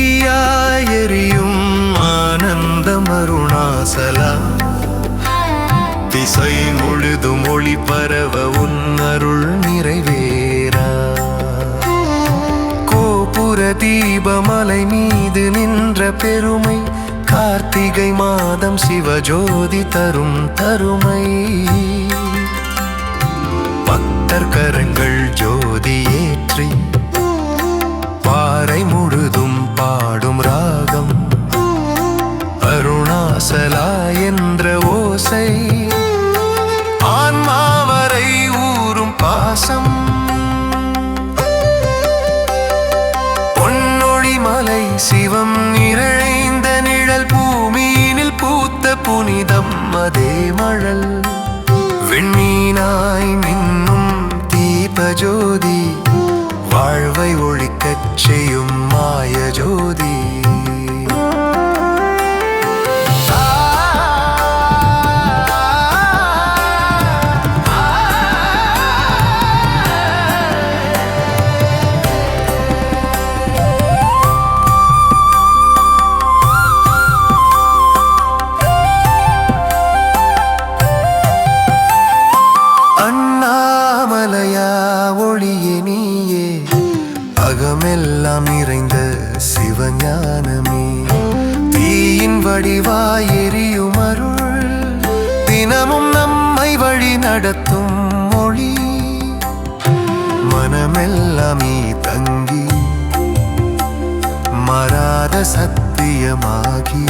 தீயாயெரியும் ஆனந்தம் அருணாசலா, திசை முழுதும் ஒளி பரவ உன் அருள் நிறைவேறா. கோபுர தீபமலை மீது நின்ற பெருமை, கார்த்திகை மாதம் சிவஜோதி தரும் தருமை. பக்தர் கரங்கள் ஜோதி ஏற்றி பாறை முழுதும் பாடும் ராகம், அருணாசலா என்ற ஓசை ஆன்மாவரை ஊரும் பாசம். பொன்னொழி மலை சிவம் நிறைந்த நிழல், பூமியினில் பூத்த புனிதம் அதே மழல். விண்மீனாய் மின்னும் தீபஜோதி, வாழ்வை ஒழிக்கச் செய்யும் மாய ஜோதி. அண்ணாமலையா ஒளியே நீயே, அகமெல்லாம் நிறைந்த சிவஞானமே. தீயின் வடிவாய் எரியும் அருள், தினமும் நம்மை வழி நடத்தும் மொழி. மனமெல்லாம் நீ தங்கி மறாத சத்தியமாகி,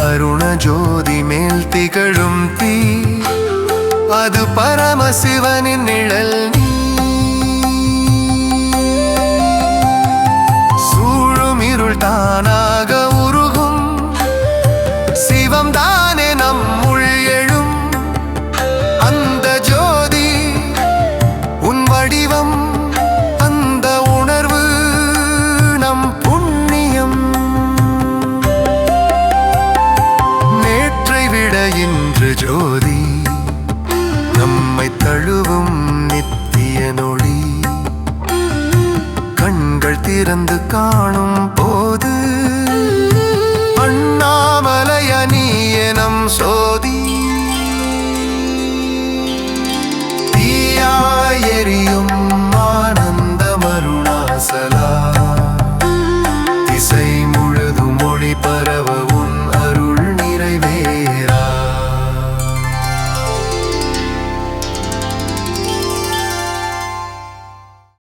அருண ஜோதி மேல் திகழும் தீ, அது பரமசிவனின் நிழல்.